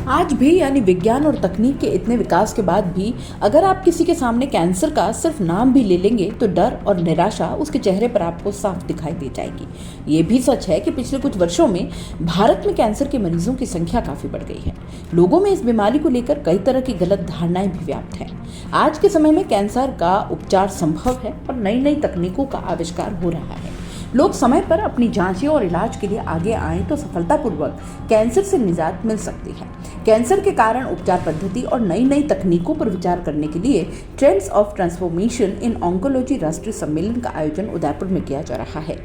आज भी यानी विज्ञान और तकनीक के इतने विकास के बाद भी अगर आप किसी के सामने कैंसर का सिर्फ नाम भी ले लेंगे तो डर और निराशा उसके चेहरे पर आपको साफ दिखाई दे जाएगी। ये भी सच है कि पिछले कुछ वर्षों में भारत में कैंसर के मरीजों की संख्या काफी बढ़ गई है। लोगों में इस बीमारी को लेकर कई तरह की गलत धारणाएं भी व्याप्त हैं। आज के समय में कैंसर का उपचार संभव है और नई नई तकनीकों का आविष्कार हो रहा है। लोग समय पर अपनी जांचें और इलाज के लिए आगे आएं तो सफलतापूर्वक कैंसर से निजात मिल सकती है। कैंसर के कारण उपचार पद्धति और नई नई तकनीकों पर विचार करने के लिए trends of transformation in oncology राष्ट्रीय सम्मेलन का आयोजन उदयपुर में किया जा रहा है।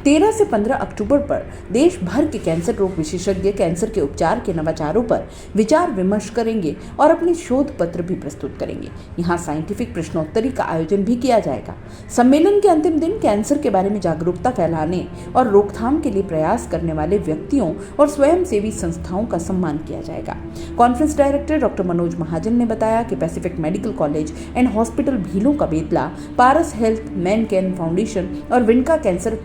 13 से 15 अक्टूबर पर देश भर के कैंसर रोग विशेषज्ञ कैंसर के उपचार के नवाचारों पर विचार विमर्श करेंगे और अपने शोध पत्र भी प्रस्तुत करेंगे। यहाँ साइंटिफिक प्रश्नोत्तरी का आयोजन भी किया जाएगा। सम्मेलन के अंतिम दिन कैंसर के बारे में जागरूकता फैलाने और रोकथाम के लिए प्रयास करने वाले व्यक्तियों और स्वयंसेवी संस्थाओं का सम्मान किया जाएगा। Conference director doctor Manoj Mahajan ने बताया कि pacific medical college and hospital भीलों का बेतला, पारस हेल्थ, मैनकेन फाउंडेशन और विनका कैंसर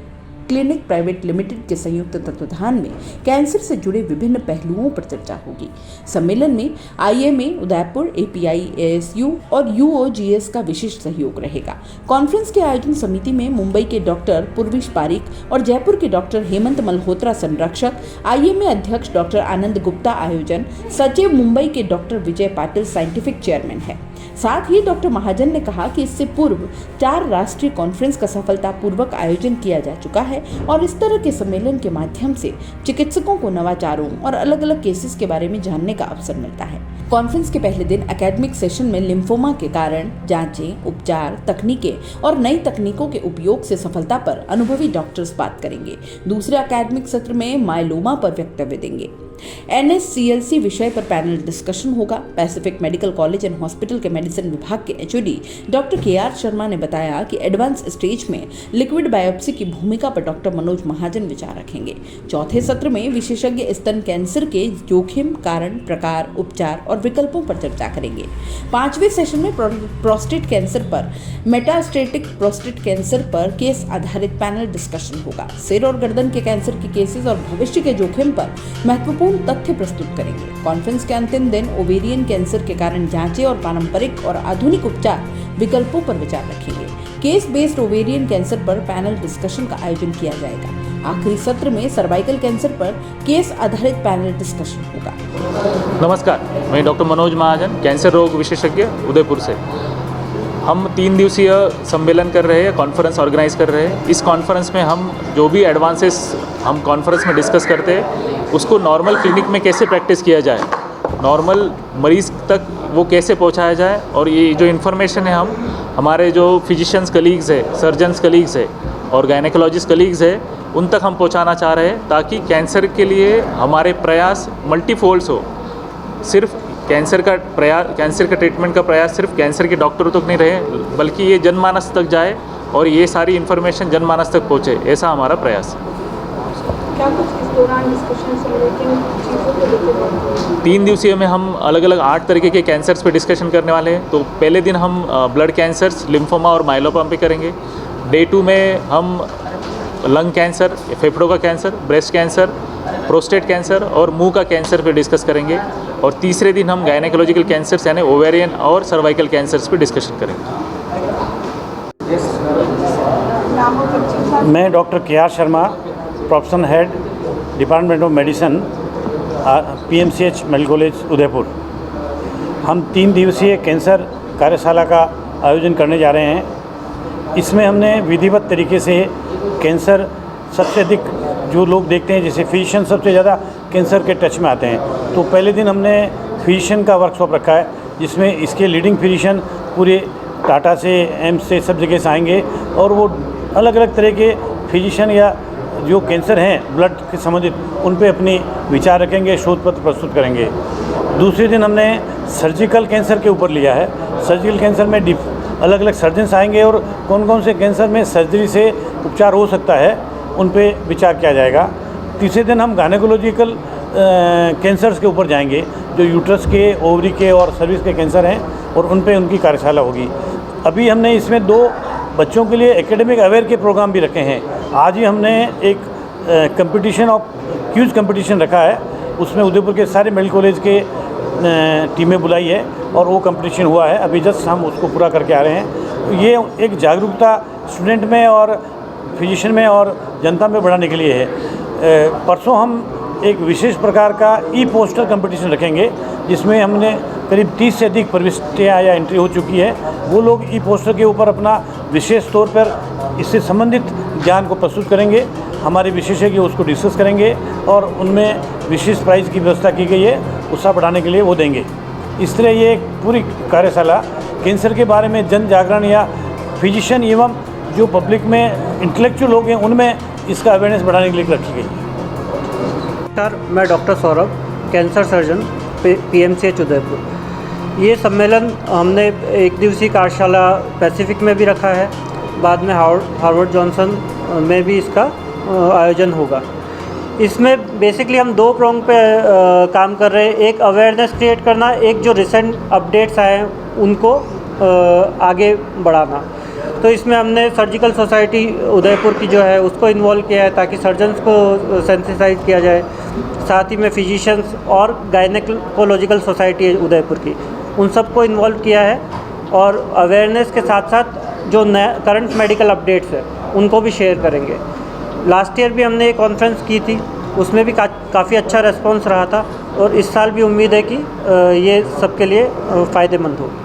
क्लिनिक प्राइवेट लिमिटेड के संयुक्त तत्वाधान में कैंसर से जुड़े विभिन्न पहलुओं पर चर्चा होगी। सम्मेलन में IMA उदयपुर, API ASU और UOGS का विशिष्ट सहयोग रहेगा। कॉन्फ्रेंस के आयोजन समिति में मुंबई के डॉक्टर पूर्विश पारिक और जयपुर के डॉक्टर हेमंत मल्होत्रा संरक्षक, IMA अध्यक्ष डॉक्टर आनंद गुप्ता आयोजन सचिव, मुंबई के डॉक्टर विजय पाटिल साइंटिफिक चेयरमैन है। साथ ही डॉक्टर महाजन ने कहा कि इससे पूर्व 4 राष्ट्रीय कॉन्फ्रेंस का सफलतापूर्वक आयोजन किया जा चुका है और इस तरह के सम्मेलन के माध्यम से चिकित्सकों को नवाचारों और अलग अलग केसेस के बारे में जानने का अवसर मिलता है। कॉन्फ्रेंस के पहले दिन एकेडमिक सेशन में लिम्फोमा के कारण, जांचें, उपचार, तकनीकें और नई तकनीकों के उपयोग से सफलता पर अनुभवी डॉक्टर्स बात करेंगे। दूसरे एकेडमिक सत्र में मायलोमा पर वक्तव्य देंगे। NSCLC विषय पर पैनल डिस्कशन होगा। Pacific medical college and hospital के मेडिसिन विभाग के HOD डॉक्टर KR शर्मा ने बताया कि एडवांस स्टेज में लिक्विड बायोप्सी की भूमिका पर डॉक्टर मनोज महाजन विचार रखेंगे। चौथे सत्र में विशेषज्ञ स्तन कैंसर के जोखिम, कारण, प्रकार, उपचार और विकल्पों पर चर्चा करेंगे। 5वें सेशन में प्रोस्टेट कैंसर पर, मेटास्टेटिक प्रोस्टेट कैंसर पर केस आधारित पैनल डिस्कशन होगा। सिर और गर्दन के कैंसर के केसेस और भविष्य के जोखिम पर महत्वपूर्ण तथ्य प्रस्तुत करेंगे। कॉन्फ्रेंस के अंतिम दिन ओवेरियन कैंसर के कारण जांचें और पारंपरिक और आधुनिक उपचार विकल्पों पर विचार रखेंगे। केस बेस्ड ओवेरियन कैंसर पर पैनल डिस्कशन का आयोजन किया जाएगा। आखिरी सत्र में सर्वाइकल कैंसर पर केस आधारित पैनल डिस्कशन होगा। नमस्कार, मैं डॉक्टर मनोज महाजन, कैंसर रोग विशेषज्ञ, उदयपुर से। हम 3 दिवसीय सम्मेलन कर रहे हैं, कॉन्फ्रेंस ऑर्गेनाइज कर रहे हैं। इस कॉन्फ्रेंस में हम जो भी एडवांसेस हम कॉन्फ्रेंस में डिस्कस करते हैं उसको नॉर्मल क्लिनिक में कैसे प्रैक्टिस किया जाए, नॉर्मल मरीज़ तक वो कैसे पहुंचाया जाए, और ये जो इन्फॉर्मेशन है हम हमारे जो फिजिशियंस कलीग्स है, सर्जन्स कलीग्स है और गायनेकोलॉजिस्ट कलीग्स है उन तक हम पहुंचाना चाह रहे हैं, ताकि कैंसर के लिए हमारे प्रयास मल्टीफोल्ड्स हो। सिर्फ कैंसर का ट्रीटमेंट का प्रयास सिर्फ कैंसर के डॉक्टरों तक नहीं रहे, बल्कि ये जनमानस तक जाए और ये सारी इन्फॉर्मेशन जनमानस तक पहुँचे, ऐसा हमारा प्रयास है। क्या कुछ इस दौरान डिस्कशन से रिलेटेड चीज़ों को लेकर 3 दिवसीय में हम अलग अलग 8 तरीके के कैंसर्स पे डिस्कशन करने वाले हैं। तो पहले दिन हम ब्लड कैंसर्स, लिम्फोमा और माइलोमा पे करेंगे। डे 2 में हम लंग कैंसर, फेफड़ों का cancer, breast cancer, prostate cancer और मुंह का कैंसर पे डिस्कस करेंगे। और तीसरे दिन हम गायनेकोलॉजिकल कैंसर्स यानी ओवेरियन और सर्वाइकल कैंसर्स पे डिस्कशन करेंगे। मैं doctor KR Sharma, professional head, department of medicine, PMCH medical college Udaipur. हम 3 दिवसीय कैंसर कार्यशाला का आयोजन करने जा रहे हैं। इसमें हमने विधिवत तरीके से कैंसर सबसे अधिक जो लोग देखते हैं, जैसे फिजिशियन सबसे ज़्यादा कैंसर के टच में आते हैं, तो पहले दिन हमने फिजिशियन का वर्कशॉप रखा है, जिसमें इसके लीडिंग फिजिशियन पूरे टाटा से, एम्स से, सब जगह से आएंगे और वो अलग अलग तरह के फिजिशियन या जो कैंसर हैं ब्लड के संबंधित उन पे अपनी विचार रखेंगे, शोध पत्र प्रस्तुत करेंगे। दूसरे दिन हमने सर्जिकल कैंसर के ऊपर लिया है। सर्जिकल कैंसर में अलग अलग सर्जन्स आएंगे और कौन कौन से कैंसर में सर्जरी से उपचार हो सकता है उन पे विचार किया जाएगा। तीसरे दिन हम गायनेकोलॉजिकल कैंसर्स के ऊपर जाएंगे, जो यूट्रस के, ओवरी के और सर्विस के कैंसर हैं, और उन पे उनकी कार्यशाला होगी। अभी हमने इसमें 2 बच्चों के लिए एकेडमिक अवेयर के प्रोग्राम भी रखे हैं। आज ही हमने एक कंपटीशन ऑफ क्यूज कंपटीशन रखा है, उसमें उदयपुर के सारे मेडिकल कॉलेज के टीमें बुलाई है और वो कंपटीशन हुआ है, अभी जस्ट हम उसको पूरा करके आ रहे हैं। ये एक जागरूकता स्टूडेंट में और फिजिशियन में और जनता में बढ़ाने के लिए है। परसों हम एक विशेष प्रकार का ई पोस्टर कंपटीशन रखेंगे, जिसमें हमने करीब 30 से अधिक प्रविष्टियाँ या एंट्री हो चुकी है। वो लोग ई पोस्टर के ऊपर अपना विशेष तौर पर इससे संबंधित ज्ञान को प्रस्तुत करेंगे। हमारे विशेषज्ञ उसको डिस्कस करेंगे और उनमें विशेष प्राइज़ की व्यवस्था की गई है, उत्साह बढ़ाने के लिए वो देंगे। इस तरह ये एक पूरी कार्यशाला कैंसर के बारे में जन जागरण या फिजिशियन एवं जो पब्लिक में इंटेलेक्चुअल लोग हैं उनमें इसका अवेयरनेस बढ़ाने के लिए रखी गई है। सर, मैं doctor Saurabh, cancer surgeon, PMCH Udaipur. ये सम्मेलन हमने एक दिवसीय कार्यशाला पैसिफिक में भी रखा है, बाद में हार्वर्ड जॉनसन में भी इसका आयोजन होगा। इसमें बेसिकली हम 2 प्रोंग पे काम कर रहे हैं। एक अवेयरनेस क्रिएट करना, एक जो रिसेंट अपडेट्स आए हैं उनको आगे बढ़ाना। तो इसमें हमने सर्जिकल सोसाइटी उदयपुर की जो है उसको इन्वॉल्व किया है ताकि सर्जन्स को सेंसिटाइज किया जाए। साथ ही में फिजिशियंस और गायनेकोलॉजिकल सोसाइटी है उदयपुर की, उन सबको इन्वॉल्व किया है। और अवेयरनेस के साथ साथ जो नया करंट मेडिकल अपडेट्स है उनको भी शेयर करेंगे। लास्ट ईयर भी हमने एक कॉन्फ्रेंस की थी, उसमें भी काफ़ी अच्छा रेस्पॉन्स रहा था और इस साल भी उम्मीद है कि ये सबके लिए फ़ायदेमंद होगी।